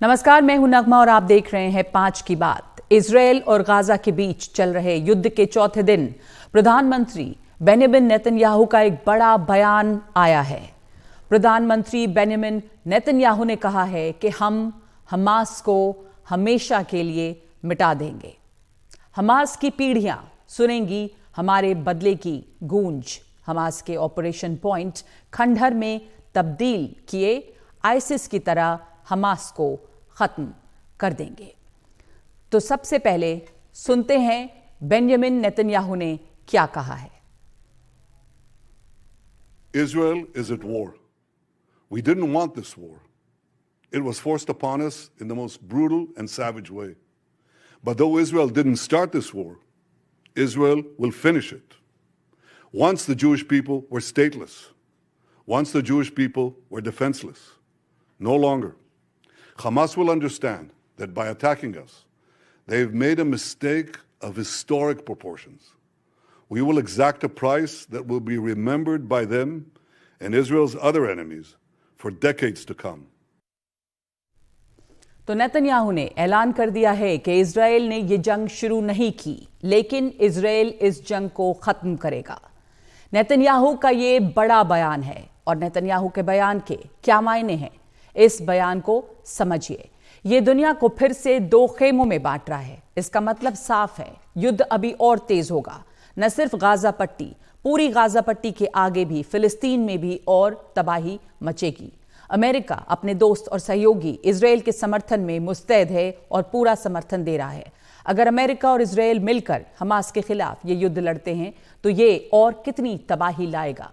नमस्कार, मैं हूं नगमा और आप देख रहे हैं 5 की बात। इजरायल और गाजा के बीच चल रहे युद्ध के चौथे दिन प्रधानमंत्री बेंजामिन नेतन्याहू का एक बड़ा बयान आया है। प्रधानमंत्री बेंजामिन नेतन्याहू ने कहा है कि हम हमास को हमेशा के लिए मिटा देंगे। हमास की पीढ़ियां सुनेंगी हमारे बदले की गूंज। हमास के ऑपरेशन पॉइंट खंडहर में तब्दील किए आईसिस की तरह हमास को खत्म कर देंगे। तो सबसे पहले सुनते हैं बेंजामिन नेतन्याहू ने क्या कहा है। Israel is at war. We didn't want this war. It was forced upon us in the most brutal and savage way. But though Israel didn't start this war, Israel will finish it. Once the Jewish people were stateless. Once the Jewish people were defenseless. No longer. Hamas will understand that by attacking us, they've made a mistake of historic proportions. We will exact a price that will be remembered by them and Israel's other enemies for decades to come. तो Netanyahu ने ऐलान कर दिया है कि Israel ने ये जंग शुरू नहीं की, लेकिन इजरायल इस जंग को खत्म करेगा। नेतन्याहू का ये बड़ा बयान है और नेतन्याहू के बयान के क्या मायने हैं, इस बयान को समझिए। ये दुनिया को फिर से दो खेमों में बांट रहा है। इसका मतलब साफ है, युद्ध अभी और तेज होगा। न सिर्फ गाजा पट्टी, पूरी गाजा पट्टी के आगे भी फिलिस्तीन में भी और तबाही मचेगी। अमेरिका अपने दोस्त और सहयोगी इजरायल के समर्थन में मुस्तैद है और पूरा समर्थन दे रहा है। अगर अमेरिका और इजरायल मिलकर हमास के खिलाफ ये युद्ध लड़ते हैं तो ये और कितनी तबाही लाएगा।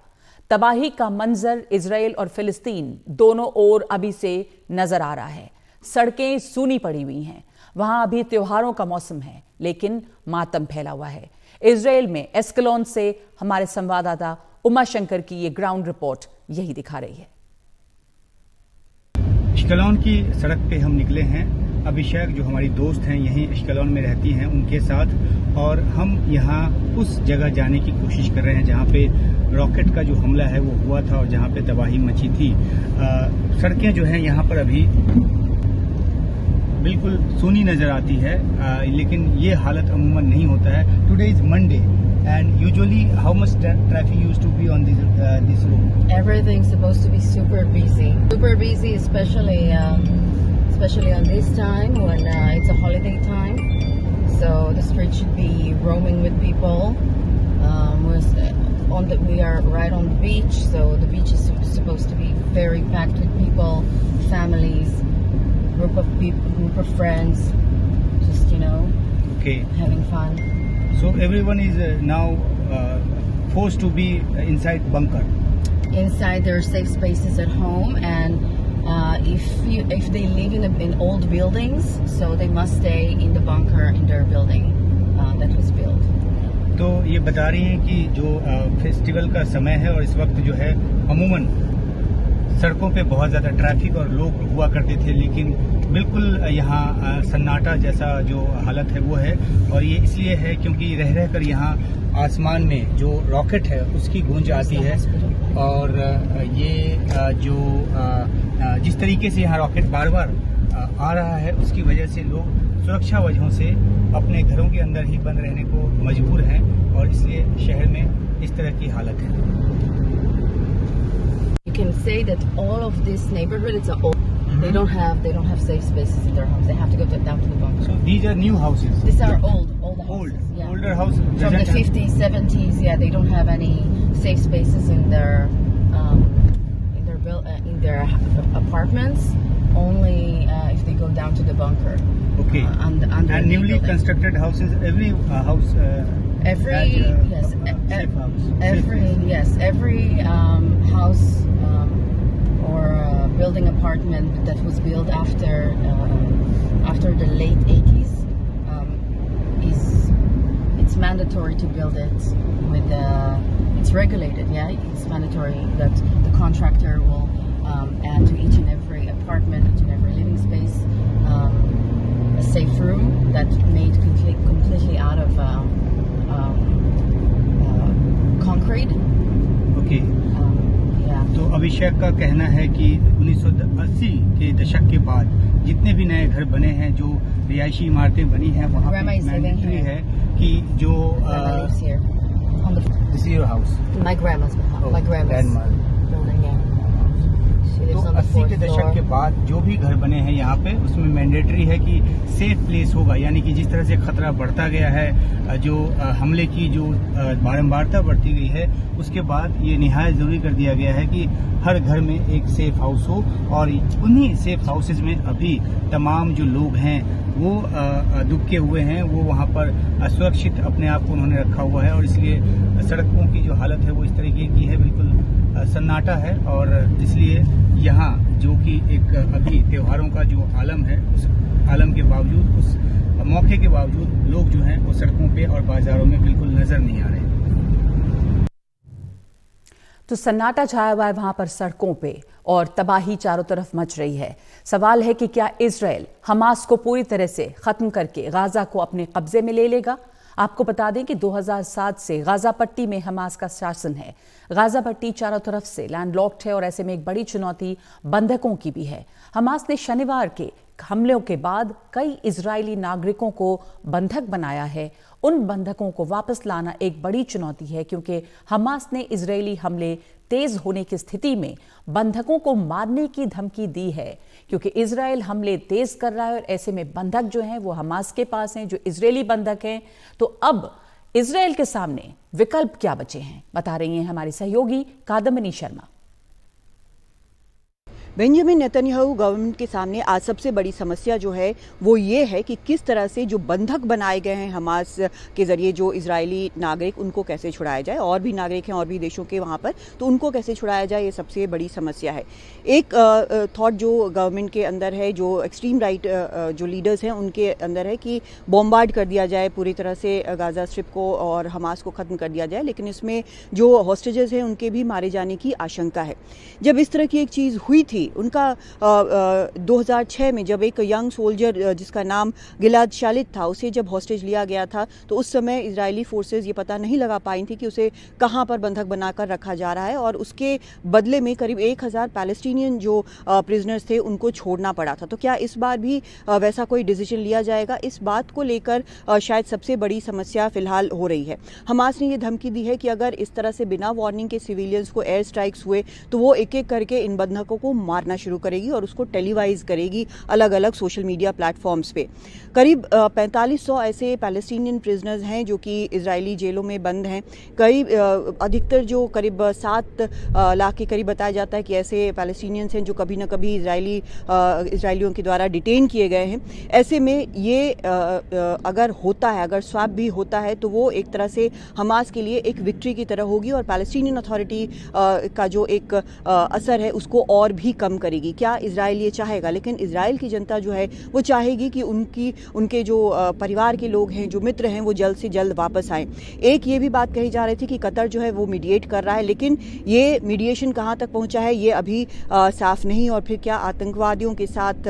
तबाही का मंजर इजरायल और फिलिस्तीन दोनों ओर अभी से नजर आ रहा है। सड़कें सूनी पड़ी हुई हैं। वहां अभी त्योहारों का मौसम है, लेकिन मातम फैला हुआ है। इजरायल में एस्कलोन से हमारे संवाददाता उमा शंकर की ये ग्राउंड रिपोर्ट यही दिखा रही है। एश्कलोन की सड़क पे हम निकले हैं। अभिषेक जो हमारी दोस्त हैं यहीं एश्कलोन में रहती हैं, उनके साथ, और हम यहाँ उस जगह जाने की कोशिश कर रहे हैं जहाँ पे रॉकेट का जो हमला है वो हुआ था और जहाँ पे तबाही मची थी। सड़कें जो हैं यहाँ पर अभी बिल्कुल सूनी नजर आती है, लेकिन ये हालत अमूमन नहीं होता है। Today is Monday and usually how much traffic used to be on this road? Everything's supposed to be super busy, especially on this time when it's a holiday time. So the street should be roaming with people. We are right on the beach, so the beach is supposed to be very packed with people, families, group of friends, just having fun. So everyone is now forced to be inside bunker. Inside there are safe spaces at home, and if they live in old buildings, so they must stay in the bunker in their building that was built. तो ये बता रही हैं कि जो festival का समय है और इस वक्त जो है अमूमन सड़कों पे बहुत ज़्यादा ट्रैफिक और लोग हुआ करते थे, लेकिन बिल्कुल यहाँ सन्नाटा जैसा जो हालत है वो है। और ये इसलिए है क्योंकि रह रह कर यहाँ आसमान में जो रॉकेट है उसकी गूंज आती है, और ये जो जिस तरीके से यहाँ रॉकेट बार बार आ रहा है उसकी वजह से लोग सुरक्षा वजहों से अपने घरों के अंदर ही बंद रहने को मजबूर हैं, और इसलिए शहर में इस तरह की हालत है। You can say that all of this neighborhood, it's old. They don't have safe spaces in their homes. They have to go down to the bunker. So these are new houses. These are old houses. Yeah. Older houses from the 50s, 70s. Yeah, they don't have any safe spaces in their apartments. Only if they go down to the bunker. Okay. And newly constructed houses, every house. Every house or building apartment that was built after the late 80s it's mandatory to build it with it's regulated. Yeah, it's mandatory that the contractor will add to each and every apartment, each and every living space, a safe room that made completely out of concrete. Okay. Yeah. तो अभिषेक का कहना है कि 1980 के दशक के बाद जितने भी नए घर बने हैं, जो रिहायशी इमारतें बनी हैं, वहाँ Grandma पे is living मैंडेटरी here. है कि जो Grandma lives here. On the, this is your house, my grandma's my grandma's building. Yeah. She तो lives on the 80 fourth के दशक के floor. बाद जो भी घर बने हैं यहाँ पे, उसमें मैंडेटरी है कि सेफ प्लेस होगा, यानी कि जिस तरह से खतरा बढ़ता गया है, जो हमले की जो बारंबारता बढ़ती गई है, उसके बाद ये निहायत जरूरी कर दिया गया है कि हर घर में एक सेफ हाउस हो, और उन्हीं सेफ हाउसेज में अभी तमाम जो लोग हैं वो दुबके हुए हैं, वो वहाँ पर सुरक्षित अपने आप को उन्होंने रखा हुआ है, और इसलिए सड़कों की जो हालत है वो इस तरीके की है, बिल्कुल सन्नाटा है। और इसलिए यहाँ जो कि एक अभी त्योहारों का जो आलम है, उस आलम के बावजूद, उस मौके के बावजूद लोग जो हैं वो सड़कों पे और बाजारों में बिल्कुल नजर नहीं आ रहे। तो सन्नाटा छाया हुआ है वहां पर सड़कों पे और तबाही चारों तरफ मच रही है। सवाल है कि क्या इजराइल हमास को पूरी तरह से खत्म करके गाजा को अपने कब्जे में ले लेगा? आपको बता दें कि 2007 से गाजा पट्टी में हमास का शासन है। गाजा पट्टी चारों तरफ से लैंडलॉक्ड है और ऐसे में एक बड़ी चुनौती बंधकों की भी है। हमास ने शनिवार के हमलों के बाद कई इजरायली नागरिकों को बंधक बनाया है। उन बंधकों को वापस लाना एक बड़ी चुनौती है, क्योंकि हमास ने इजरायली हमले तेज होने की स्थिति में बंधकों को मारने की धमकी दी है, क्योंकि इजराइल हमले तेज कर रहा है और ऐसे में बंधक जो हैं वो हमास के पास हैं, जो इजरायली बंधक हैं। तो अब इजराइल के सामने विकल्प क्या बचे हैं, बता रही हैं हमारी सहयोगी Kadambini Sharma. Benjamin Netanyahu government के सामने आज सबसे बड़ी समस्या जो है वो ये है कि किस तरह से जो बंधक बनाए गए हैं हमास के जरिए, जो इजरायली नागरिक, उनको कैसे छुड़ाया जाए। और भी नागरिक हैं और भी देशों के वहाँ पर, तो उनको कैसे छुड़ाया जाए, ये सबसे बड़ी समस्या है। एक थॉट जो गवर्नमेंट के अंदर है, जो एक्सट्रीम राइट जो लीडर्स हैं उनके अंदर है कि बॉम्बार्ड कर दिया जाए पूरी तरह से गाजा स्ट्रिप को और हमास को ख़त्म कर दिया जाए, लेकिन इसमें जो हॉस्टेजेस हैं उनके भी मारे जाने की आशंका है। जब इस तरह की एक चीज़ हुई थी, उनका 2006 में जब एक यंग सोल्जर जिसका नाम गिलाद शालिद था, उसे जब हॉस्टेज लिया गया था, तो उस समय इजरायली फोर्सेस ये पता नहीं लगा पाई थी कि उसे कहां पर बंधक बनाकर रखा जा रहा है, और उसके बदले में करीब 1000 पैलेस्टीनियन जो प्रिजनर्स थे उनको छोड़ना पड़ा था। तो क्या इस बार भी वैसा कोई डिसीजन लिया जाएगा? इस बात को लेकर शायद सबसे बड़ी समस्या फिलहाल हो रही है। हमास ने ये धमकी दी है कि अगर इस तरह से बिना वार्निंग के सिविलियंस को एयर स्ट्राइक्स हुए तो वो एक एक करके इन बंधकों को मारना शुरू करेगी और उसको टेलीवाइज करेगी अलग अलग सोशल मीडिया प्लेटफॉर्म्स पे। करीब 4500 ऐसे पैलेस्टीनियन प्रिजनर्स हैं जो कि इजरायली जेलों में बंद हैं। करीब अधिकतर जो करीब 7 लाख के करीब बताया जाता है कि ऐसे पैलेस्टीनियंस हैं जो कभी ना कभी इजरायलियों के द्वारा डिटेन किए गए हैं। ऐसे में ये अगर होता है, अगर स्वैप भी होता है, तो वो एक तरह से हमास के लिए एक विक्ट्री की तरह होगी और पैलेस्टीनियन अथॉरिटी का जो एक असर है उसको और भी कम करेगी। क्या इजराइल ये चाहेगा? लेकिन इजराइल की जनता जो है वो चाहेगी कि उनके जो परिवार के लोग हैं, जो मित्र हैं, वो जल्द से जल्द वापस आएं। एक ये भी बात कही जा रही थी कि कतर जो है वो मीडिएट कर रहा है, लेकिन ये मीडिएशन कहाँ तक पहुंचा है ये अभी साफ नहीं। और फिर क्या आतंकवादियों के साथ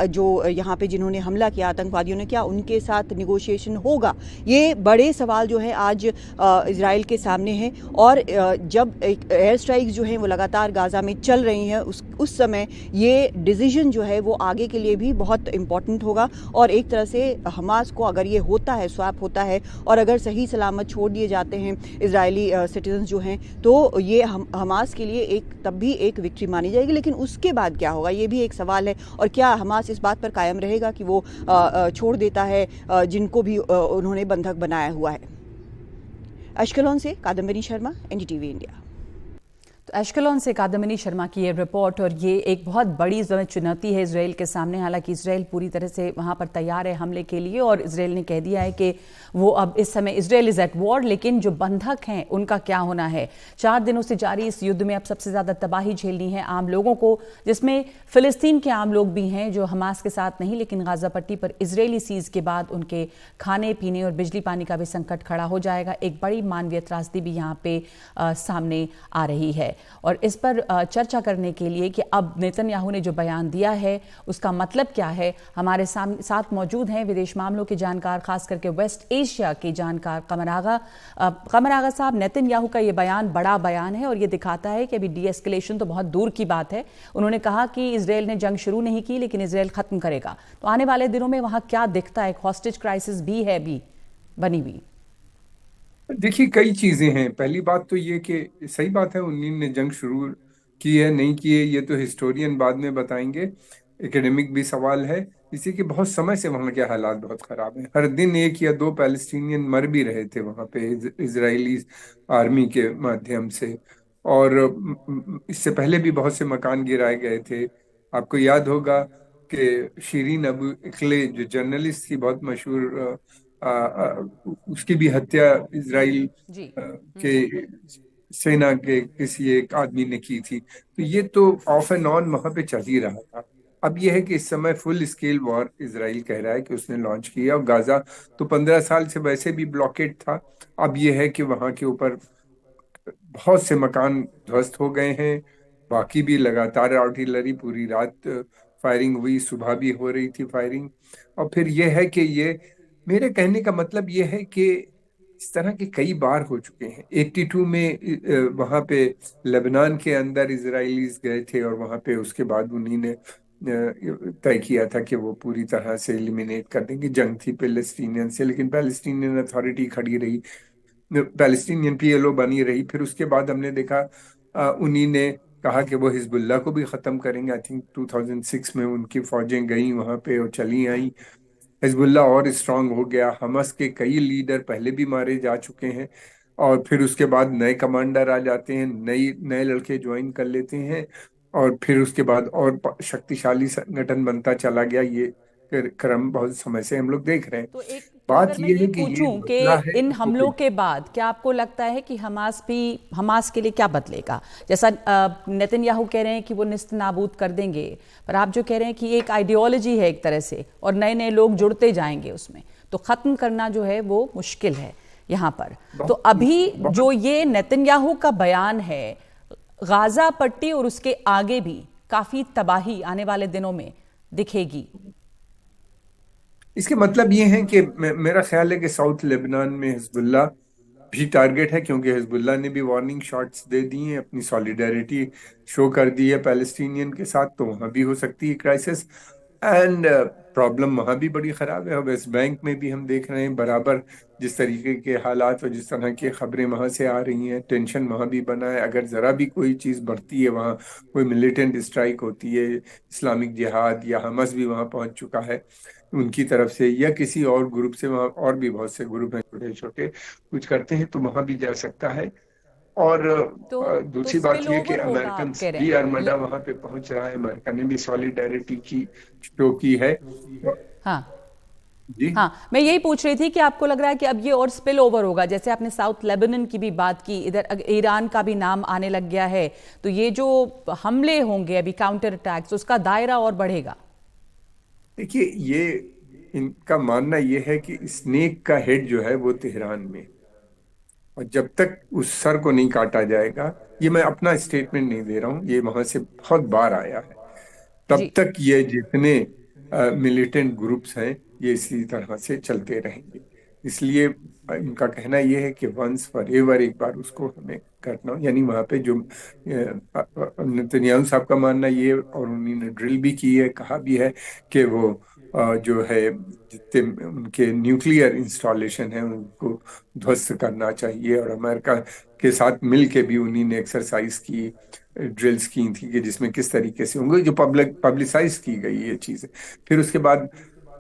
जो यहाँ पे जिन्होंने हमला किया आतंकवादियों ने, क्या उनके साथ निगोशिएशन होगा? ये बड़े सवाल जो है आज इजराइल के सामने हैं। और जब एयर स्ट्राइक्स जो हैं वो लगातार गाजा में चल रही हैं, उस समय ये डिसीजन जो है वो आगे के लिए भी बहुत इंपॉर्टेंट होगा। और एक तरह से हमास को अगर ये होता है, स्वैप होता है, और अगर सही सलामत छोड़ दिए जाते हैं इजरायली सिटीजन्स जो हैं, तो ये हमास के लिए तब भी एक विक्ट्री मानी जाएगी। लेकिन उसके बाद क्या होगा, ये भी एक सवाल है। और क्या हमास इस बात पर कायम रहेगा कि वो छोड़ देता है जिनको भी उन्होंने बंधक बनाया हुआ है? अश्कलोन से कादम्बिनी शर्मा, एनडीटीवी इंडिया। तो एश्केलोन से कादम्बिनी शर्मा की ये रिपोर्ट। और ये एक बहुत बड़ी चुनौती है इजराइल के सामने। हालांकि इजराइल पूरी तरह से वहां पर तैयार है हमले के लिए और इजराइल ने कह दिया है कि वो अब इस समय इजराइल इज एट वॉर। लेकिन जो बंधक हैं उनका क्या होना है? 4 दिनों से जारी इस युद्ध में अब सबसे ज्यादा तबाही झेलनी है आम लोगों को, जिसमें फिलिस्तीन के आम लोग भी हैं जो हमास के साथ नहीं, लेकिन गाजा पट्टी पर इजरायली सीज के बाद उनके खाने पीने और बिजली पानी का भी संकट खड़ा हो जाएगा। एक बड़ी मानवीय त्रासदी भी यहाँ पे सामने आ रही है। है। और इस पर चर्चा करने के लिए कि अब नेतन्याहू ने जो बयान दिया है उसका मतलब क्या है, हमारे साथ मौजूद हैं विदेश मामलों के जानकार, खास करके वेस्ट एशिया के जानकार कमर आगा। कमर आगा साहब, नेतन्याहू का ये बयान बड़ा बयान है और ये दिखाता है कि अभी डीएस्केलेशन तो बहुत दूर की बात है। उन्होंने कहा कि इजराइल ने जंग शुरू नहीं की लेकिन इजराइल खत्म करेगा। तो आने वाले दिनों में वहां क्या दिखता है? हॉस्टेज क्राइसिस भी है भी बनी हुई। देखिए, कई चीजें हैं। पहली बात तो ये कि सही बात है, उन्हीं ने जंग शुरू की है नहीं की है ये तो हिस्टोरियन बाद में बताएंगे, एकेडमिक भी सवाल है। इसी के बहुत समय से वहाँ के हालात बहुत खराब हैं। हर दिन एक या दो पैलेस्टीनियन मर भी रहे थे वहाँ पे इजरायली आर्मी के माध्यम से। और इससे पहले भी बहुत से मकान गिराए गए थे। आपको याद होगा कि शीरीन अबू इकले जो जर्नलिस्ट थी, बहुत मशहूर, उसकी भी हत्या इजराइल जी। के सेना के किसी एक आदमी ने की थी। तो ये तो ऑफ एंड ऑन वहां पे चल ही रहा था। अब यह है कि इस समय फुल स्केल वॉर इजराइल कह रहा है कि उसने लॉन्च किया, और गाजा तो 15 साल से वैसे भी ब्लॉकेड था। अब यह है कि वहां के ऊपर बहुत से मकान ध्वस्त हो गए हैं। बाकी भी लगातार आर्टिलरी पूरी रात फायरिंग हुई, सुबह भी हो रही थी फायरिंग। और फिर यह है कि ये, मेरे कहने का मतलब यह है कि इस तरह के कई बार हो चुके हैं। 82 में वहां पे लेबनान के अंदर इजरायलीज गए थे, और वहां पे उसके बाद उन्हीं ने तय किया था कि वो पूरी तरह से एलिमिनेट कर देंगे। जंग थी पैलेस्टीनियन से, लेकिन पैलेस्टीनियन अथॉरिटी खड़ी रही, पैलेस्टीनियन पीएलओ बनी रही। फिर उसके बाद हमने देखा उन्हीं ने कहा कि वो हिजबुल्लाह को भी खत्म करेंगे। आई थिंक 2006 में उनकी फौजें गई वहां पे और चली आई। हिजबुल्ला और स्ट्रांग हो गया। हमास के कई लीडर पहले भी मारे जा चुके हैं, और फिर उसके बाद नए कमांडर आ जाते हैं, नई नए लड़के ज्वाइन कर लेते हैं, और फिर उसके बाद और शक्तिशाली संगठन बनता चला गया। ये क्रम बहुत समय से हम लोग देख रहे हैं। तो बात अगर मैं ये ये है कि ये पूछूं कि मसला है इन इसको हमलों के बाद क्या आपको लगता है कि हमास के लिए क्या बदलेगा? जैसा नेतन्याहू कह रहे हैं कि वो निस्त नाबूद कर देंगे, पर आप जो कह रहे हैं कि एक आइडियोलॉजी है एक तरह से और नए नए लोग जुड़ते जाएंगे उसमें, तो खत्म करना जो है वो मुश्किल है यहाँ पर। तो अभी जो ये नेतन्याहू का बयान है, गाजा पट्टी और उसके आगे भी काफी तबाही आने वाले दिनों में दिखेगी। इसके मतलब ये है कि मेरा ख्याल है कि साउथ लेबनान में हिजबुल्लाह भी टारगेट है, क्योंकि हिजबुल्लाह ने भी वार्निंग शॉट्स दे दी हैं, अपनी सॉलिडारिटी शो कर दी है पैलेस्टीनियन के साथ। तो वहां भी हो सकती है क्राइसिस, एंड प्रॉब्लम वहां भी बड़ी खराब है। और वेस्ट बैंक में भी हम देख रहे हैं बराबर जिस तरीके के हालात और जिस तरह की खबरें वहां से आ रही हैं, टेंशन वहां भी बना है। अगर जरा भी कोई चीज बढ़ती है वहां, कोई मिलिटेंट स्ट्राइक होती है, इस्लामिक जिहाद या हमस भी वहां पहुंच चुका है उनकी तरफ से, या किसी और ग्रुप से, वहाँ और भी बहुत से ग्रुप हैं छोटे छोटे, कुछ करते हैं तो वहां भी जा सकता है। और तो दूसरी बात स्पिल यह कि ओवर होगा अमेरिकन आप कह रहे भी हैं अरमदा वहां पे पहुंच रहा है। अमेरिका ने भी सॉलिडारिटी की शो की है। हाँ जी हाँ, मैं यही पूछ रही थी कि आपको लग रहा है कि अब ये और स्पिल ओवर होगा? जैसे आपने साउथ लेबनान की भी बात की, इधर ईरान का भी नाम आने लग गया है, तो ये जो हमले होंगे अभी, काउंटर अटैक्स, उसका दायरा और बढ़ेगा। देखिए, ये इनका मानना ये है कि स्नेक का हेड जो है वो तेहरान में, और जब तक उस सर को नहीं काटा जाएगा, ये मैं अपना स्टेटमेंट नहीं दे रहा हूँ, ये वहां से बहुत बार आया है, तब जी। तक ये जितने मिलिटेंट ग्रुप्स हैं ये इसी तरह से चलते रहेंगे। इसलिए इनका कहना यह है कि वंस फॉर एवर एक बार उसको हमें करना, यानी वहां पे जो नेतन्याहू साहब का मानना ये, और उन्होंने ड्रिल भी की है, कहा भी है कि वो जो है जितने उनके न्यूक्लियर इंस्टॉलेशन है उनको ध्वस्त करना चाहिए। और अमेरिका के साथ मिल के भी उन्हीं ने एक्सरसाइज की, ड्रिल्स की थी कि जिसमें किस तरीके से होंगे, जो पब्लिसाइज की गई ये चीजें। फिर उसके बाद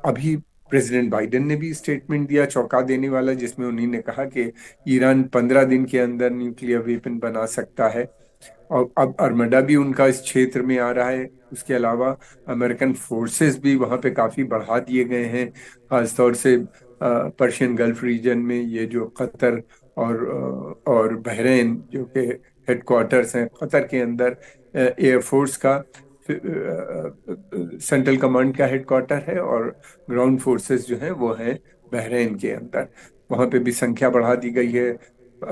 अभी प्रेसिडेंट बाइडेन ने भी स्टेटमेंट दिया चौंका देने वाला, जिसमें उन्होंने कहा कि ईरान 15 दिन के अंदर न्यूक्लियर वेपन बना सकता है। और अब अरमडा भी उनका इस क्षेत्र में आ रहा है। उसके अलावा अमेरिकन फोर्सेस भी वहां पे काफी बढ़ा दिए गए हैं, खासतौर से पर्शियन गल्फ रीजन में। ये जो कतर और बहरीन जो के हेडक्वार्टर्स हैं, कतर के अंदर एयरफोर्स का सेंट्रल कमांड का हेडक्वार्टर है, और ग्राउंड फोर्सेस जो हैं वो हैं बहरीन के अंदर। वहां पे भी संख्या बढ़ा दी गई है।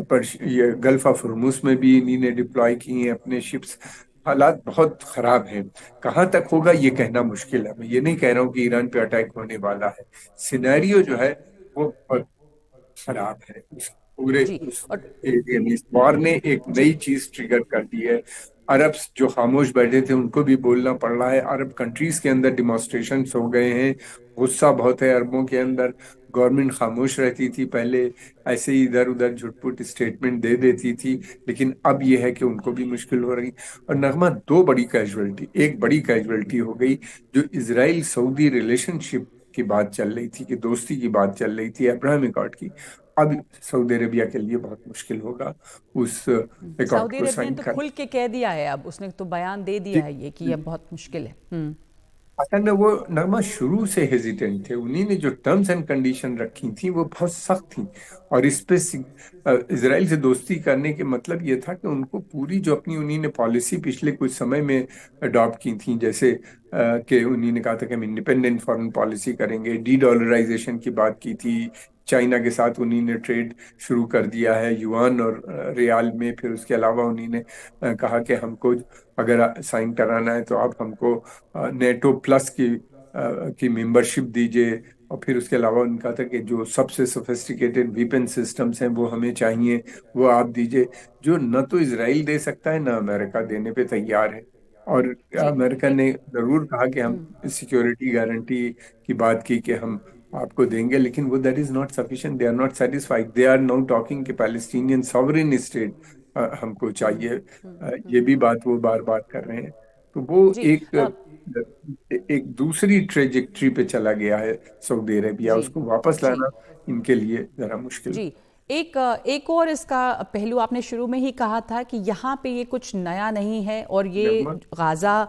पर ये गल्फ ऑफ हॉर्मुज में भी इन्हीं ने डिप्लॉय की हैं अपने शिप्स। हालात बहुत खराब हैं। कहाँ तक होगा ये कहना मुश्किल है। मैं ये नहीं कह रहा हूँ कि ईरान पे अटैक होने वाला है। सिनेरियो जो है वो बहुत खराब है। उस पूरे जी। उस और एरिया में इस वॉर ने एक जी। नई चीज ट्रिगर कर दी है। अरब जो खामोश बैठे थे उनको भी बोलना पड़ रहा है। अरब कंट्रीज के अंदर डिमॉन्स्ट्रेशंस हो गए हैं। गुस्सा बहुत है अरबों के अंदर। गवर्नमेंट खामोश रहती थी पहले, ऐसे ही इधर उधर झुटपुट स्टेटमेंट दे देती थी, लेकिन अब यह है कि उनको भी मुश्किल हो रही। और नगमा, दो बड़ी कैजुअलिटी, एक बड़ी कैजुअलिटी हो गई जो इसराइल सऊदी रिलेशनशिप की बात चल रही थी, कि दोस्ती की बात चल रही थी अब्राहम अकॉर्ड की। अब सऊदी अरेबिया के लिए बहुत मुश्किल होगा उस अकॉर्ड सऊदी को अरब ने साइन तो करना। खुल के कह दिया है, अब उसने तो बयान दे दिया है ये कि अब बहुत मुश्किल है। असल में वो नगमा शुरू से हेजिटेंट थे। उन्हीं ने जो टर्म्स एंड कंडीशन रखी थी वो बहुत सख्त थी। और इस पे इसराइल से दोस्ती करने के मतलब ये था कि उनको पूरी जो अपनी उन्हीं ने पॉलिसी पिछले कुछ समय में अडॉप्ट की थी, जैसे कि उन्हीं ने कहा था कि हम इंडिपेंडेंट फॉरेन पॉलिसी करेंगे, डी डॉलराइजेशन की बात की थी। चाइना के साथ उन्हीं ने ट्रेड शुरू कर दिया है युआन और रियाल में। फिर उसके अलावा उन्हीं ने कहा कि हमको अगर साइन कराना है तो आप हमको नेटो प्लस की मेंबरशिप दीजिए। और फिर उसके अलावा उनका था कि जो सबसे सोफिस्टिकेटेड वेपन सिस्टम्स हैं वो हमें चाहिए, वो आप दीजिए, जो न तो इसराइल दे सकता है ना अमेरिका देने पे तैयार है। और जी। अमेरिका एक ने जरूर कहा कि हम सिक्योरिटी गारंटी की बात की कि हम आपको देंगे, लेकिन वो that is not sufficient. They are not satisfied. They are now talking कि पैलेस्टीनियन सॉवरेन स्टेट हमको चाहिए। ये भी बात वो बार बार कर रहे हैं। तो वो जी। एक दूसरी ट्रेजेक्ट्री पे चला गया है सऊदी अरेबिया। जी। उसको वापस जी। लाना इनके लिए जरा मुश्किल। जी। एक और इसका पहलू आपने शुरू में ही कहा था कि यहाँ पे ये कुछ नया नहीं है, और ये नगमा, गाज़ा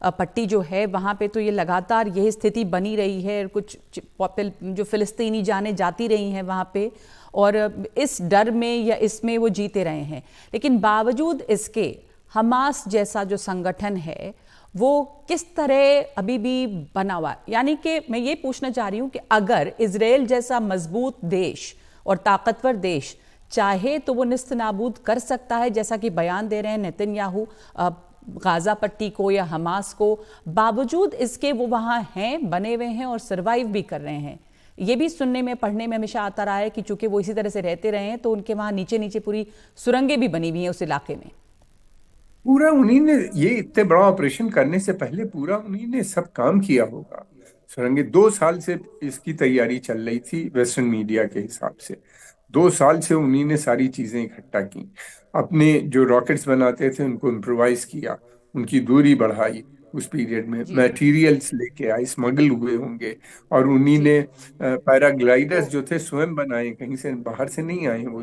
पट्टी जो है वहाँ पे तो ये लगातार यही स्थिति बनी रही है। कुछ जो फ़िलिस्तीनी जाने जाती रही हैं वहाँ पे, और इस डर में या इसमें वो जीते रहे हैं। लेकिन बावजूद इसके हमास जैसा जो संगठन है वो किस तरह अभी भी बना हुआ है? यानी कि मैं ये पूछना चाह रही हूँ कि अगर इजराइल जैसा मजबूत देश और ताकतवर देश चाहे तो वो निस्त नाबूद कर सकता है, जैसा कि बयान दे रहे हैं नेतन्याहू गाजा पट्टी को या हमास को, बावजूद इसके वो वहाँ हैं, बने हुए हैं और सर्वाइव भी कर रहे हैं। ये भी सुनने में पढ़ने में हमेशा आता रहा है कि चूंकि वो इसी तरह से रहते रहे हैं तो उनके वहाँ नीचे नीचे पूरी सुरंगें भी बनी हुई हैं उस इलाके में। पूरा उन्हीं ने ये इतने बड़ा ऑपरेशन करने से पहले पूरा उन्हीं ने सब काम किया होगा। सुरंगे 2 साल से इसकी तैयारी चल रही थी वेस्टर्न मीडिया के हिसाब से। 2 साल से उन्हीं ने सारी चीजें इकट्ठा की। अपने जो रॉकेट्स बनाते थे उनको इम्प्रोवाइज किया, उनकी दूरी बढ़ाई, उस पीरियड में जी। मटेरियल्स लेके आए, स्मगल हुए होंगे। और उन्हीं जी। ने पैराग्लाइडर्स जो थे स्वयं बनाए, कहीं से बाहर से नहीं आए, वो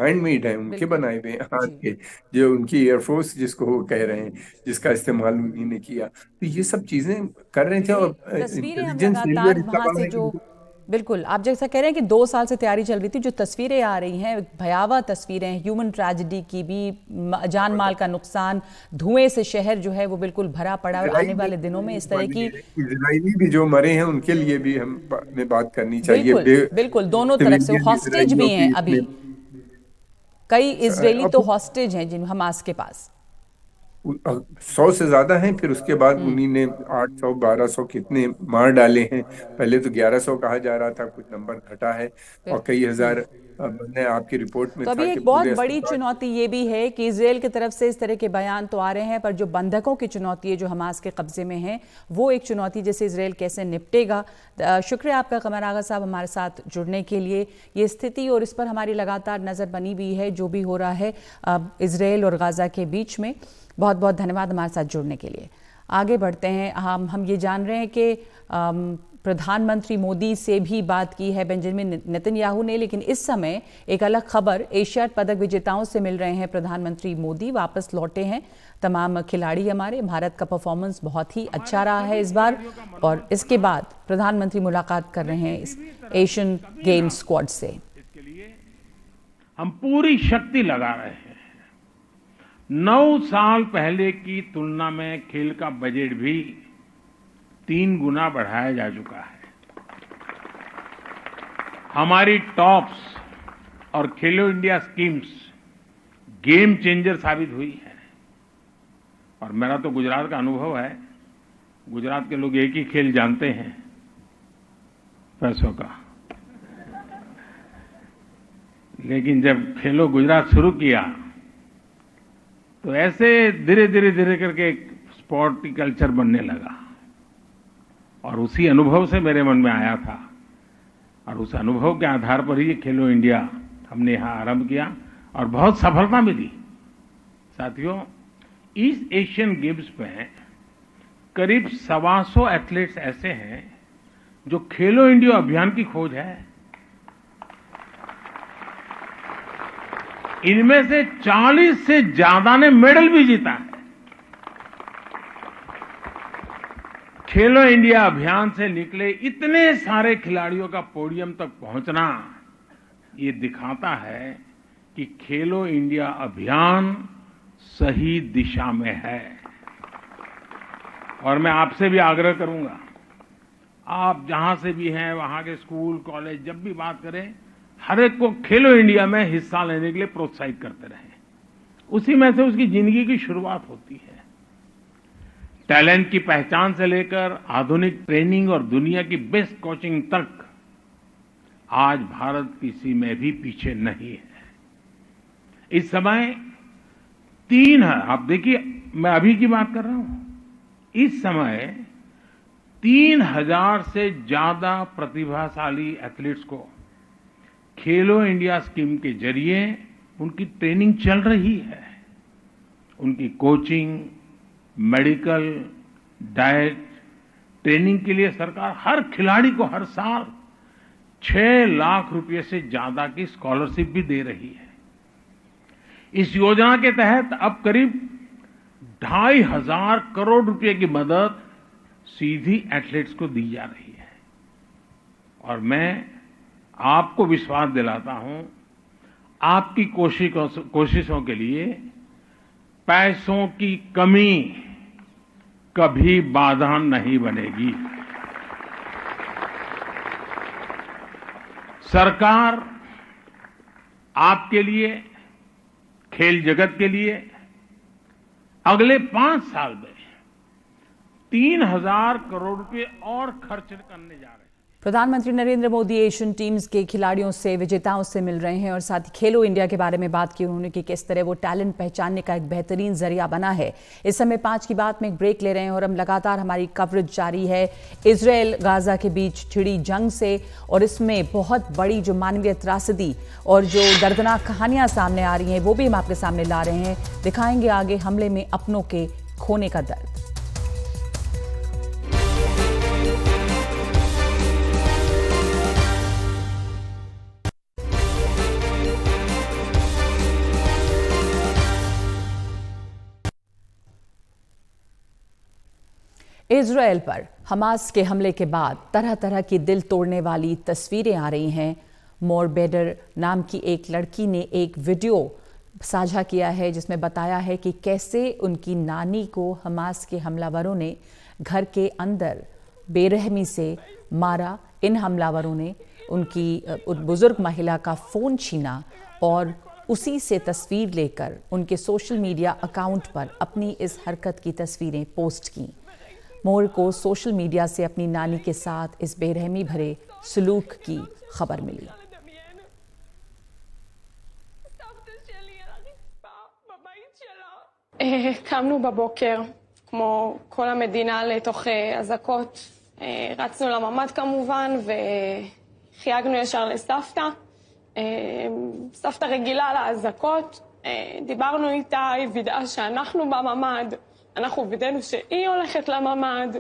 हैंडमेड हैं, उनके बिल्कुल। बनाए हुए हैं हाथ जी। के। जो उनकी एयरफोर्स जिसको वो कह रहे हैं, जिसका इस्तेमाल उन्हीं ने किया। तो ये सब चीजें कर रहे थे। ये और तस्वीरें हम इंटेलिजेंस लगातार फेलियर इतना वहां बड़ा से है जो, कि बिल्कुल आप जैसा कह रहे हैं कि 2 साल से तैयारी चल रही थी, जो तस्वीरें आ रही हैं भयावह तस्वीरें, ह्यूमन ट्रेजेडी की भी, जान माल का नुकसान, धुएं से शहर जो है वो बिल्कुल भरा पड़ा है। आने इजराइली वाले दिनों में इस तरह की, इजराइली भी जो मरे हैं उनके लिए भी हमें बात करनी चाहिए। बिल्कुल बिल्कुल दोनों तरफ से सिविलियन हॉस्टेज भी इजराइलियों हैं की अभी, इसमें कई इजरायली तो अब हॉस्टेज हैं जिन हमास के पास। 100 से ज्यादा हैं। फिर उसके बाद उन्हीं ने 800 1200 कितने मार डाले हैं। पहले तो 1100 कहा जा रहा था, कुछ नंबर घटा है। और कई हजार मैंने आपकी रिपोर्ट में तो था अभी कि एक बहुत पूरे बड़ी अस्पताल। चुनौती ये भी है कि इजराइल की तरफ से इस तरह के बयान तो आ रहे हैं, पर जो बंधकों की चुनौती है जो हमास के कब्जे में है, वो एक चुनौती जिससे इजराइल कैसे निपटेगा। शुक्रिया आपका कमर आगा साहब हमारे साथ जुड़ने के लिए। ये स्थिति और इस पर हमारी लगातार नज़र बनी हुई है जो भी हो रहा है इजराइल और गाजा के बीच में। बहुत बहुत धन्यवाद हमारे साथ जुड़ने के लिए। आगे बढ़ते हैं। हम ये जान रहे हैं कि प्रधानमंत्री मोदी से भी बात की है बेंजामिन नेतन्याहू ने, लेकिन इस समय एक अलग खबर, एशियाड पदक विजेताओं से मिल रहे हैं प्रधानमंत्री मोदी। वापस लौटे हैं तमाम खिलाड़ी हमारे। भारत का परफॉर्मेंस बहुत ही अच्छा रहा है इस बार, और इसके बाद प्रधानमंत्री मुलाकात कर रहे हैं इस एशियन गेम्स स्क्वाड से। इसके लिए हम पूरी शक्ति लगा रहे हैं। 9 साल पहले की तुलना में खेल का बजट भी 3 गुना बढ़ाया जा चुका है। हमारी टॉप्स और खेलो इंडिया स्कीम्स गेम चेंजर साबित हुई है। और मेरा तो गुजरात का अनुभव है, गुजरात के लोग एक ही खेल जानते हैं, पैसों का। लेकिन जब खेलो गुजरात शुरू किया तो ऐसे धीरे धीरे करके एक स्पोर्टी कल्चर बनने लगा। और उसी अनुभव से मेरे मन में आया था, और उस अनुभव के आधार पर ही खेलो इंडिया हमने यहां आरंभ किया और बहुत सफलता मिली। साथियों, ईस्ट एशियन गेम्स में करीब 125 एथलीट्स ऐसे हैं जो खेलो इंडिया अभियान की खोज है। इनमें से 40 से ज्यादा ने मेडल भी जीता है। खेलो इंडिया अभियान से निकले इतने सारे खिलाड़ियों का पोडियम तक पहुंचना, ये दिखाता है कि खेलो इंडिया अभियान सही दिशा में है। और मैं आपसे भी आग्रह करूंगा, आप जहां से भी हैं, वहां के स्कूल कॉलेज जब भी बात करें, हर एक को खेलो इंडिया में हिस्सा लेने के लिए प्रोत्साहित करते रहें। उसी में से उसकी जिंदगी की शुरुआत होती है। टैलेंट की पहचान से लेकर आधुनिक ट्रेनिंग और दुनिया की बेस्ट कोचिंग तक आज भारत किसी में भी पीछे नहीं है। इस समय आप देखिए, मैं अभी की बात कर रहा हूं, इस समय 3000 से ज्यादा प्रतिभाशाली एथलीट्स को खेलो इंडिया स्कीम के जरिए उनकी ट्रेनिंग चल रही है। उनकी कोचिंग, मेडिकल, डाइट, ट्रेनिंग के लिए सरकार हर खिलाड़ी को हर साल 6 लाख रुपए से ज्यादा की स्कॉलरशिप भी दे रही है। इस योजना के तहत अब करीब 2500 करोड़ रुपए की मदद सीधी एथलीट्स को दी जा रही है। और मैं आपको विश्वास दिलाता हूं, आपकी कोशिशों के लिए पैसों की कमी कभी बाधा नहीं बनेगी। सरकार आपके लिए, खेल जगत के लिए अगले 5 साल में 3000 करोड़ रुपए और खर्च करने जा रहे हैं। प्रधानमंत्री नरेंद्र मोदी एशियन टीम्स के खिलाड़ियों से, विजेताओं से मिल रहे हैं और साथ ही खेलो इंडिया के बारे में बात की उन्होंने कि किस तरह वो टैलेंट पहचानने का एक बेहतरीन जरिया बना है। इस समय 5 की बात में एक ब्रेक ले रहे हैं और हम लगातार हमारी कवरेज जारी है इजराइल गाजा के बीच छिड़ी जंग से, और इसमें बहुत बड़ी जो मानवीय त्रासदी और जो दर्दनाक कहानियां सामने आ रही हैं वो भी हम आपके सामने ला रहे हैं। दिखाएंगे आगे हमले में अपनों के खोने का दर्द। इजराइल पर हमास के हमले के बाद तरह तरह की दिल तोड़ने वाली तस्वीरें आ रही हैं। मोर बेडर नाम की एक लड़की ने एक वीडियो साझा किया है जिसमें बताया है कि कैसे उनकी नानी को हमास के हमलावरों ने घर के अंदर बेरहमी से मारा। इन हमलावरों ने उनकी बुजुर्ग महिला का फ़ोन छीना और उसी से तस्वीर लेकर उनके सोशल मीडिया अकाउंट पर अपनी इस हरकत की तस्वीरें पोस्ट की। मोर को सोशल मीडिया से अपनी नानी के साथ इस बेरहमी भरे सलूक की खबर मिली। קמנו בבוקר, כמו כל המדינה, לתוך אזעקות. רצנו לממ"ד כמובן, וחייגנו ישר לסבתא. סבתא רגילה לאזעקות. דיברנו איתה, היא וידאה שאנחנו בממ"ד. אנחנו וידאנו שהיא הולכת לממ"ד.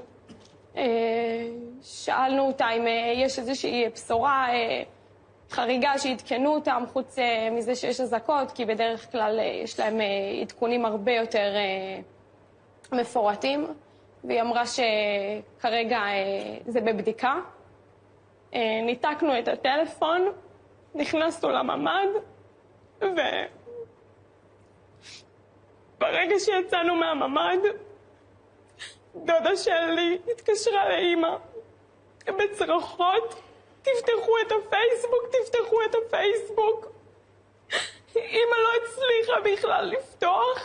שאלנו אותה אם יש איזושהי בשורה, חריגה שעדכנו אותם חוץ מזה שיש אזעקות, כי בדרך כלל יש להם עדכונים הרבה יותר מפורטים, והיא אמרה שכרגע זה בבדיקה. ניתקנו את הטלפון, נכנסנו לממ"ד, ברגע שיצאנו מהממ"ד, דודה שלי התקשרה לאמא בצרחות, תפתחו את הפייסבוק, תפתחו את הפייסבוק. אמא לא הצליחה בכלל לפתוח,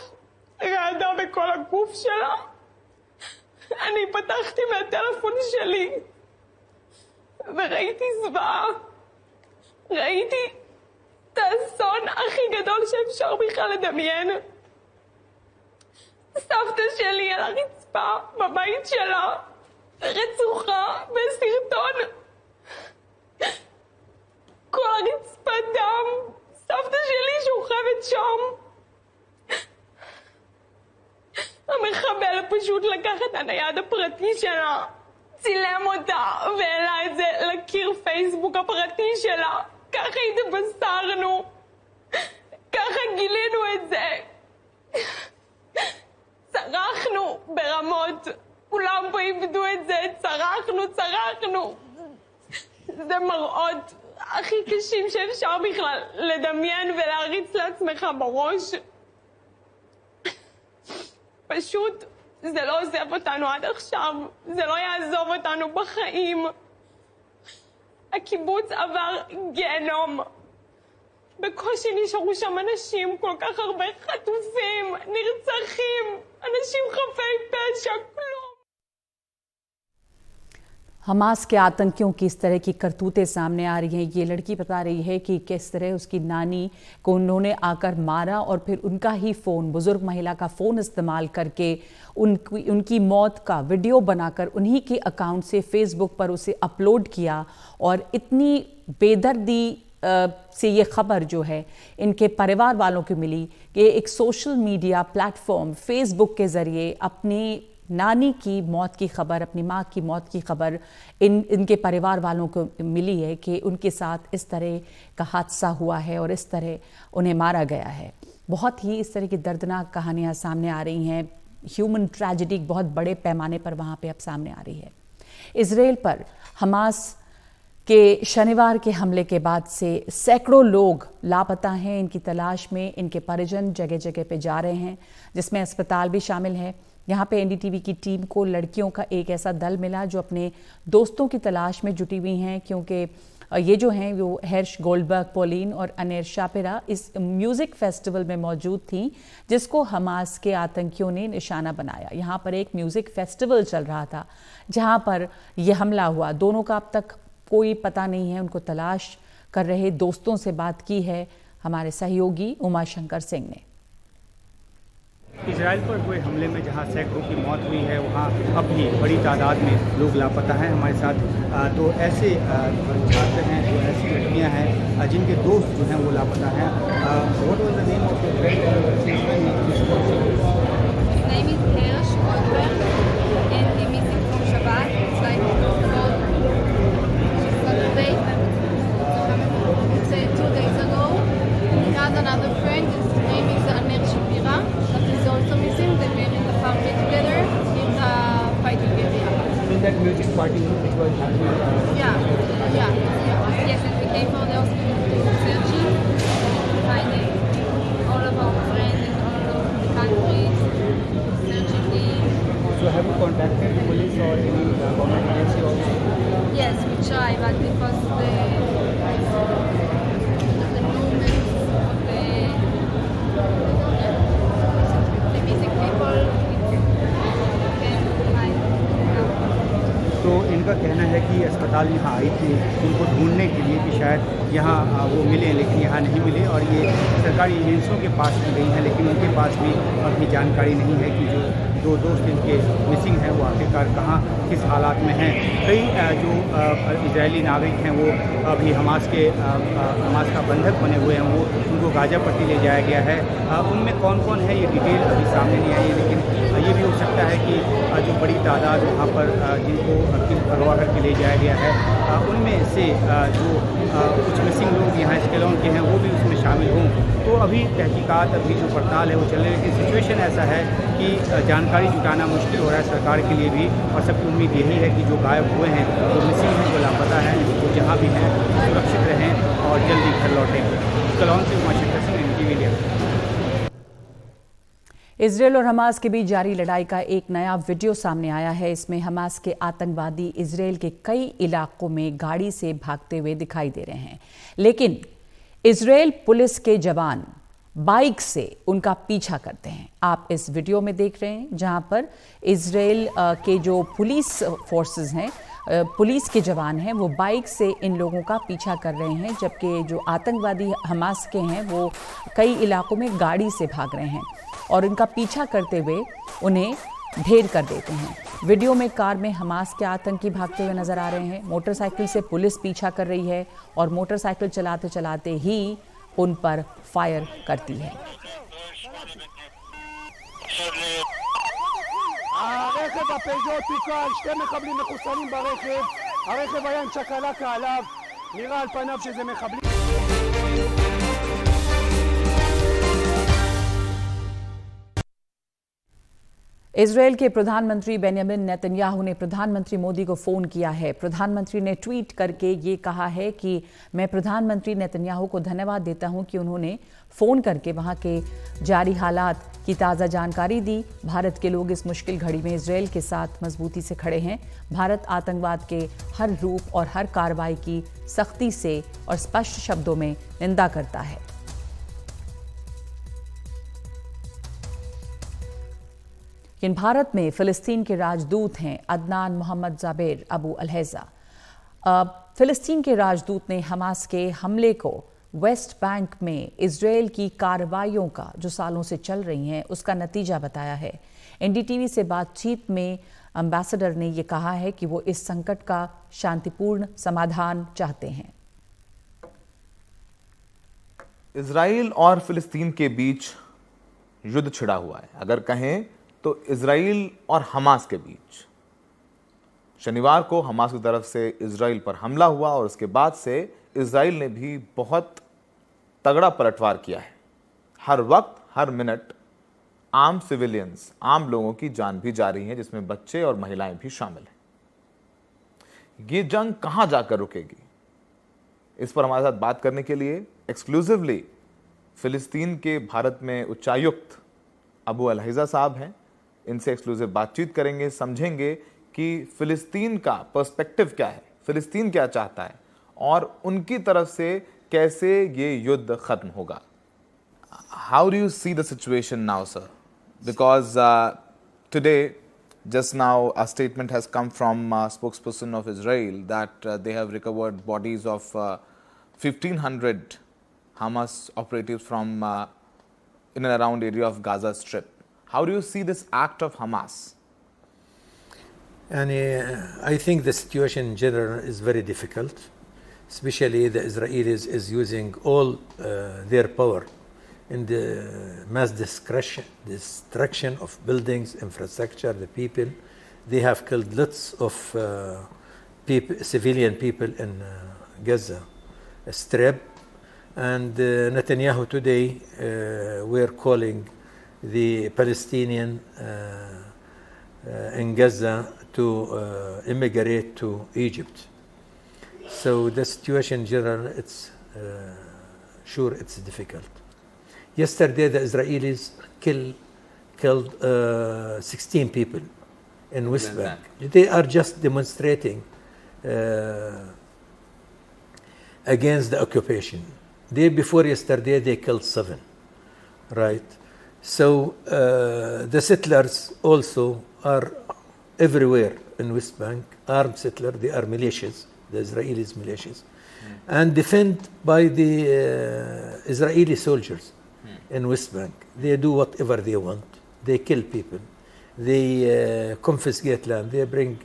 רעדה בכל הגוף שלה. אני פתחתי מהטלפון שלי וראיתי זוועה. ראיתי את האסון הכי גדול שאפשר בכלל לדמיין. סבתא שלי על הרצפה בבית שלה, רצוחה בסרטון. כל הרצפה דם. סבתא שלי שוכבת שם. המחבל פשוט לקח את הנייד הפרטי שלה, צילם אותה והעלה את זה לקיר פייסבוק הפרטי שלה. ככה התבשרנו, ככה גילינו את זה. צרחנו ברמות, כולם פה איבדו את זה, צרחנו. זה מראות הכי קשים שאפשר בכלל לדמיין ולהריץ לעצמך בראש. פשוט זה לא עוזב אותנו עד עכשיו, זה לא יעזוב אותנו בחיים. הקיבוץ עבר גיהנום. בקושי נשארו שם אנשים, כל כך הרבה חטופים, נרצחים, אנשים חפי פשע, כלום. हमास के आतंकियों की इस तरह की करतूतें सामने आ रही हैं। ये लड़की बता रही है कि किस तरह उसकी नानी को उन्होंने आकर मारा और फिर उनका ही फ़ोन, बुज़ुर्ग महिला का फ़ोन इस्तेमाल करके उनकी मौत का वीडियो बनाकर उन्हीं के अकाउंट से फेसबुक पर उसे अपलोड किया। और इतनी बेदर्दी से ये ख़बर जो है इनके परिवार वालों को मिली कि एक सोशल मीडिया प्लेटफॉर्म फेसबुक के ज़रिए अपनी नानी की मौत की खबर, अपनी माँ की मौत की खबर इनके परिवार वालों को मिली है कि उनके साथ इस तरह का हादसा हुआ है और इस तरह उन्हें मारा गया है। बहुत ही इस तरह की दर्दनाक कहानियाँ सामने आ रही हैं। ह्यूमन ट्रेजेडी बहुत बड़े पैमाने पर वहाँ पे अब सामने आ रही है। इजराइल पर हमास के शनिवार के हमले के बाद से सैकड़ों लोग लापता हैं। इनकी तलाश में इनके परिजन जगह जगह पे जा रहे हैं, जिसमें अस्पताल भी शामिल है। यहाँ पे एनडीटीवी की टीम को लड़कियों का एक ऐसा दल मिला जो अपने दोस्तों की तलाश में जुटी हुई हैं, क्योंकि ये जो हैं वो हर्ष गोल्डबर्ग, पोलिन और अनेर शापिरा इस म्यूज़िक फेस्टिवल में मौजूद थी जिसको हमास के आतंकियों ने निशाना बनाया। यहाँ पर एक म्यूज़िक फेस्टिवल चल रहा था जहाँ पर यह हमला हुआ। दोनों का अब तक कोई पता नहीं है। उनको तलाश कर रहे दोस्तों से बात की है हमारे सहयोगी उमाशंकर सिंह ने। इजराइल पर हुए हमले में जहां सैकड़ों की मौत हुई है वहां अब भी बड़ी तादाद में लोग लापता हैं। हमारे साथ दो ऐसे छात्र हैं, दो ऐसी लड़कियां हैं जिनके दोस्त जो हैं वो लापता हैं। What was the name of your friend? His name is Hersh Goldberg and he missing from Shabbat. It's like Saturday. It's 2 days ago. He has another friend. His name is Aner Shapira. That is also missing. They were in the party together in the fighting area. In that music party which was happening? Yeah. Yes, and we came for the hospital searching, finding all of our friends in all of the countries, searching them. So have you contacted the police or any government agency also? Yes, we try, but because the movements of the missing people, तो इनका कहना है कि अस्पताल यहाँ आई थी उनको ढूंढने के लिए कि शायद यहाँ वो मिले, लेकिन यहाँ नहीं मिले और ये सरकारी एजेंसियों के पास भी गई हैं, लेकिन उनके पास भी अभी जानकारी नहीं है कि जो दो दोस्त इनके मिसिंग हैं वो आखिरकार कहाँ किस हालात में हैं। कई जो इजरायली नागरिक हैं वो अभी हमास का बंधक बने हुए हैं, वो उनको गाजा पट्टी ले जाया गया है। उनमें कौन कौन है ये डिटेल अभी सामने नहीं आई है, लेकिन ये भी हो सकता है कि जो बड़ी तादाद वहाँ पर जिनको अगवा करके ले जाया गया है उनमें से जो कुछ मिसिंग लोग यहाँ एश्केलोन के हैं वो भी उसमें शामिल हों। तो अभी तहकीकात, अभी जो पड़ताल है वो चल रही है, लेकिन सिचुएशन ऐसा है कि जानकारी जुटाना मुश्किल हो रहा है सरकार के लिए भी, और सबकी उम्मीद यही है कि जो गायब हुए हैं, जो मिसिंग हैं, जो लापता हैं, वो जहाँ भी हैं सुरक्षित रहें और जल्दी घर लौटें। एश्केलोन से Umashankar Singh, NDTV India. Israel और हमास के बीच जारी लड़ाई का एक नया वीडियो सामने आया है। इसमें हमास के आतंकवादी इजराइल के कई इलाकों में गाड़ी से भागते हुए दिखाई दे रहे हैं, लेकिन इजराइल पुलिस के जवान बाइक से उनका पीछा करते हैं। आप इस वीडियो में देख रहे हैं जहां पर इजराइल के जो पुलिस फोर्सेस हैं, पुलिस के जवान हैं, वो बाइक से इन लोगों का पीछा कर रहे हैं, जबकि जो आतंकवादी हमास के हैं वो कई इलाकों में गाड़ी से भाग रहे हैं और इनका पीछा करते हुए उन्हें ढेर कर देते हैं। वीडियो में कार में हमास के आतंकी भागते हुए नजर आ रहे हैं। मोटरसाइकिल से पुलिस पीछा कर रही है और मोटरसाइकिल चलाते चलाते ही उन पर फायर करती है। הרכב הפייג'וט תיקל, שתי מחבלים מחוסנים ברכב, הרכב היה עם צ'קלקה עליו, נראה על פניו שזה מחבלים. इजरायल के प्रधानमंत्री बेंयामिन नेतन्याहू ने प्रधानमंत्री मोदी को फ़ोन किया है। प्रधानमंत्री ने ट्वीट करके ये कहा है कि मैं प्रधानमंत्री नेतन्याहू को धन्यवाद देता हूं कि उन्होंने फ़ोन करके वहां के जारी हालात की ताज़ा जानकारी दी। भारत के लोग इस मुश्किल घड़ी में इजरायल के साथ मजबूती से खड़े हैं। भारत आतंकवाद के हर रूप और हर कार्रवाई की सख्ती से और स्पष्ट शब्दों में निंदा करता है। लेकिन भारत में फ़िलिस्तीन के राजदूत हैं अदनान मोहम्मद ज़ाबेर अबू अलहज़ा। फ़िलिस्तीन के राजदूत ने हमास के हमले को वेस्ट बैंक में इजरायल की कार्रवाइयों का जो सालों से चल रही हैं उसका नतीजा बताया है। एनडीटीवी से बातचीत में एम्बेसडर ने ये कहा है कि वो इस संकट का शांतिपूर्ण समाधान चाहते हैं। इजराइल और फिलिस्तीन के बीच युद्ध छिड़ा हुआ है, अगर कहें तो इजराइल और हमास के बीच। शनिवार को हमास की तरफ से इजराइल पर हमला हुआ और उसके बाद से इजराइल ने भी बहुत तगड़ा पलटवार किया है। हर वक्त हर मिनट आम सिविलियंस, आम लोगों की जान भी जा रही है, जिसमें बच्चे और महिलाएं भी शामिल हैं। ये जंग कहां जाकर रुकेगी, इस पर हमारे साथ बात करने के लिए एक्सक्लूसिवली फिलिस्तीन के भारत में उच्चायुक्त अबू अलहज़ा साहब हैं। इनसे एक्सक्लूसिव बातचीत करेंगे, समझेंगे कि फिलिस्तीन का पर्सपेक्टिव क्या है, फिलिस्तीन क्या चाहता है और उनकी तरफ से कैसे ये युद्ध खत्म होगा। How do you see the situation now sir? Because today just now a statement has come from spokesperson of Israel that they have recovered bodies of 1,500 Hamas operatives from in and around area of Gaza Strip. How do you see this act of Hamas? And I think the situation in general is very difficult, especially the Israelis is using all their power in the mass destruction of buildings, infrastructure, the people. They have killed lots of civilian people in Gaza Strip. And Netanyahu today we're calling the Palestinian in Gaza to immigrate to Egypt. So the situation in general, it's sure it's difficult. Yesterday the Israelis killed 16 people in West Bank. They are just demonstrating against the occupation. Day before yesterday they killed 7, right? So the settlers also are everywhere in West Bank, armed settlers, they are militias, the Israelis militias, and defended by the Israeli soldiers in West Bank. They do whatever they want. They kill people. They confiscate land. They bring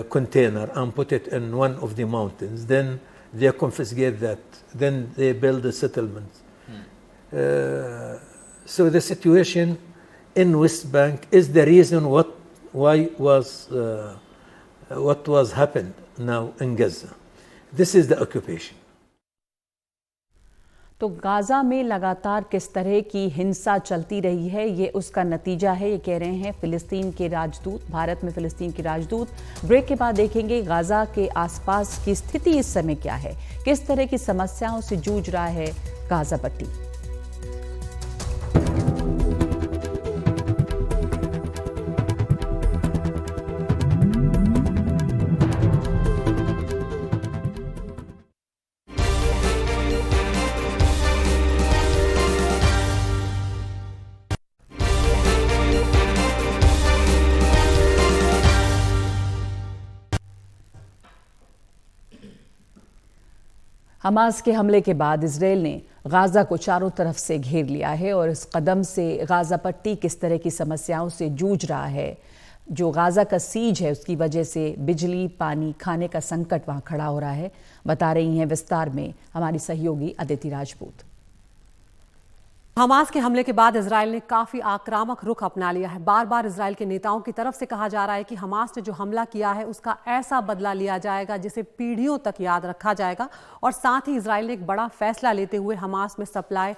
container and put it in one of the mountains. Then they confiscate that. Then they build a settlement. So the situation in West Bank is the reason what was happened now in Gaza. This is the occupation. तो Gaza में लगातार किस तरह की हिंसा चलती रही है, ये उसका नतीजा है, ये कह रहे हैं फिलिस्तीन के राजदूत, भारत में फिलिस्तीन के राजदूत। ब्रेक के बाद देखेंगे गाजा के आसपास की स्थिति इस समय क्या है, किस तरह की समस्याओं से जूझ रहा है गाजा पट्टी। हमास के हमले के बाद इजरायल ने गाजा को चारों तरफ से घेर लिया है और इस कदम से गाजा पट्टी किस तरह की समस्याओं से जूझ रहा है। जो गाजा का सीज है उसकी वजह से बिजली, पानी, खाने का संकट वहां खड़ा हो रहा है। बता रही हैं विस्तार में हमारी सहयोगी अदिति राजपूत। हमास के हमले के बाद इजरायल ने काफी आक्रामक रुख अपना लिया है। बार बार इजरायल के नेताओं की तरफ से कहा जा रहा है कि हमास ने जो हमला किया है उसका ऐसा बदला लिया जाएगा जिसे पीढ़ियों तक याद रखा जाएगा। और साथ ही इजरायल ने एक बड़ा फैसला लेते हुए हमास में सप्लाई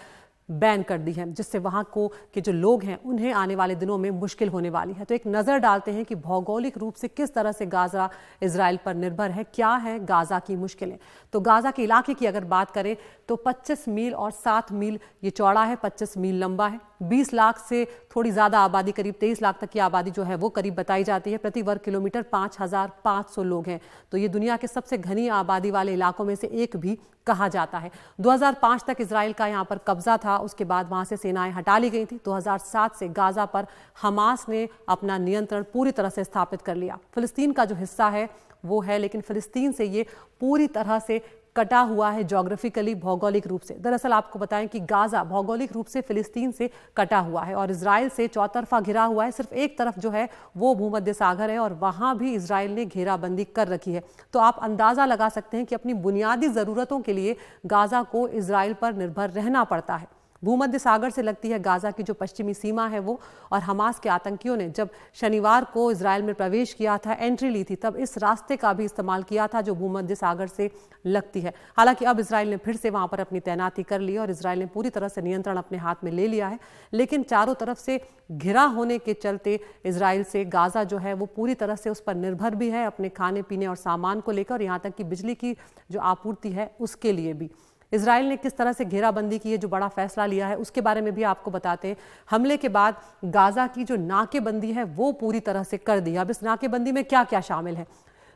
बैन कर दी है, जिससे वहां को के जो लोग हैं उन्हें आने वाले दिनों में मुश्किल होने वाली है। तो एक नज़र डालते हैं कि भौगोलिक रूप से किस तरह से गाजा इजरायल पर निर्भर है, क्या है गाजा की मुश्किलें। तो गाजा के इलाके की अगर बात करें तो 25 मील और 7 मील ये चौड़ा है, 25 मील लंबा है। 20 लाख से थोड़ी ज़्यादा आबादी, करीब 23 लाख तक की आबादी जो है वो करीब बताई जाती है। प्रति वर्ग किलोमीटर 5,500 लोग हैं। तो ये दुनिया के सबसे घनी आबादी वाले इलाकों में से एक भी कहा जाता है। 2005 तक इजराइल का यहाँ पर कब्जा था, उसके बाद वहाँ से सेनाएं हटा ली गई थी। 2007 से गाजा पर हमास ने अपना नियंत्रण पूरी तरह से स्थापित कर लिया। फिलिस्तीन का जो हिस्सा है वो है, लेकिन फिलिस्तीन से ये पूरी तरह से कटा हुआ है ज्योग्राफिकली, भौगोलिक रूप से। दरअसल आपको बताएं कि गाजा भौगोलिक रूप से फिलिस्तीन से कटा हुआ है और इजराइल से चौतरफा घिरा हुआ है। सिर्फ एक तरफ जो है वो भूमध्य सागर है और वहां भी इजराइल ने घेराबंदी कर रखी है। तो आप अंदाजा लगा सकते हैं कि अपनी बुनियादी जरूरतों के लिए गाजा को इजराइल पर निर्भर रहना पड़ता है। भूमध्य सागर से लगती है गाजा की जो पश्चिमी सीमा है वो, और हमास के आतंकियों ने जब शनिवार को इजराइल में प्रवेश किया था, एंट्री ली थी, तब इस रास्ते का भी इस्तेमाल किया था जो भूमध्य सागर से लगती है। हालांकि अब इजराइल ने फिर से वहां पर अपनी तैनाती कर ली और इजराइल ने पूरी तरह से नियंत्रण अपने हाथ में ले लिया है। लेकिन चारों तरफ से घिरा होने के चलते इजराइल से गाजा जो है वो पूरी तरह से उस पर निर्भर भी है, अपने खाने पीने और सामान को लेकर, और यहाँ तक कि बिजली की जो आपूर्ति है उसके लिए भी। इजराइल ने किस तरह से घेराबंदी की है, जो बड़ा फैसला लिया है, उसके बारे में भी आपको बताते हैं। हमले के बाद गाजा की जो नाकेबंदी है वो पूरी तरह से कर दी। अब इस नाकेबंदी में क्या क्या शामिल है?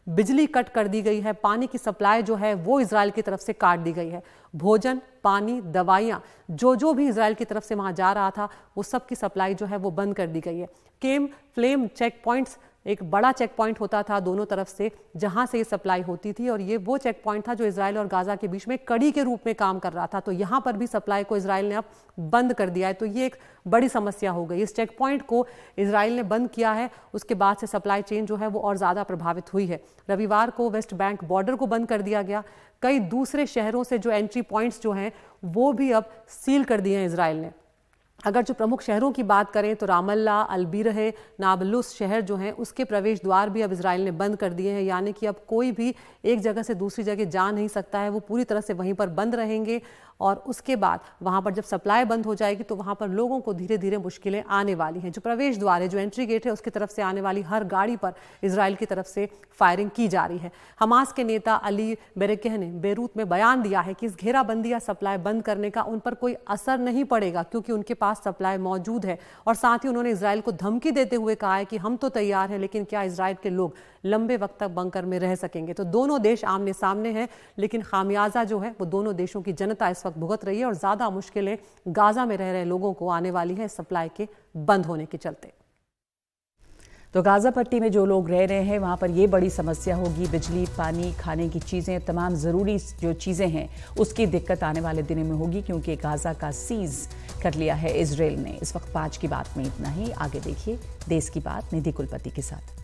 बिजली कट कर दी गई है, पानी की सप्लाई जो है वो इजराइल की तरफ से काट दी गई है, भोजन, पानी, दवाइयाँ जो भी इजराइल की तरफ से वहाँ जा रहा था वो सब की सप्लाई जो है वो बंद कर दी गई है। केम फ्लेम चेक पॉइंट्स, एक बड़ा चेक पॉइंट होता था दोनों तरफ से जहां से ये सप्लाई होती थी, और ये वो चेक पॉइंट था जो इजराइल और गाजा के बीच में कड़ी के रूप में काम कर रहा था। तो यहाँ पर भी सप्लाई को इजराइल ने अब बंद कर दिया है। तो ये एक बड़ी समस्या हो गई। इस चेक पॉइंट को इजराइल ने बंद किया है, उसके बाद से सप्लाई चेन जो है वो और ज़्यादा प्रभावित हुई है। रविवार को वेस्ट बैंक बॉर्डर को बंद कर दिया गया। कई दूसरे शहरों से जो एंट्री पॉइंट्स जो हैं वो भी अब सील कर दिए हैं इजराइल ने। अगर जो प्रमुख शहरों की बात करें तो रामल्ला, अलबीरह, नाबलुस शहर जो हैं उसके प्रवेश द्वार भी अब इजराइल ने बंद कर दिए हैं। यानी कि अब कोई भी एक जगह से दूसरी जगह जा नहीं सकता है, वो पूरी तरह से वहीं पर बंद रहेंगे। और उसके बाद वहाँ पर जब सप्लाई बंद हो जाएगी तो वहाँ पर लोगों को धीरे धीरे मुश्किलें आने वाली हैं। जो प्रवेश द्वार है, जो एंट्री गेट है, उसकी तरफ से आने वाली हर गाड़ी पर इजराइल की तरफ से फायरिंग की जा रही है। हमास के नेता अली बेरेकेह ने बेरूत में बयान दिया है कि इस घेराबंदी या सप्लाई बंद करने का उन पर कोई असर नहीं पड़ेगा क्योंकि उनके पास सप्लाई मौजूद है। और साथ ही उन्होंने इजराइल को धमकी देते हुए कहा है कि हम तो तैयार हैं, लेकिन क्या इजराइल के लोग लंबे वक्त तक बंकर में रह सकेंगे? तो दोनों देश आमने सामने हैं, लेकिन खामियाजा जो है वो दोनों देशों की जनता इस वक्त भुगत रही है और ज्यादा मुश्किलें गाजा में रह रहे लोगों को आने वाली है सप्लाई के बंद होने के चलते। तो गाजा पट्टी में जो लोग रह रहे हैं वहाँ पर ये बड़ी समस्या होगी। बिजली, पानी, खाने की चीज़ें, तमाम ज़रूरी जो चीज़ें हैं उसकी दिक्कत आने वाले दिनों में होगी क्योंकि गाजा का सीज कर लिया है इजराइल ने। इस वक्त 5 की बात में इतना ही। आगे देखिए देश की बात निधि कुलपति के साथ।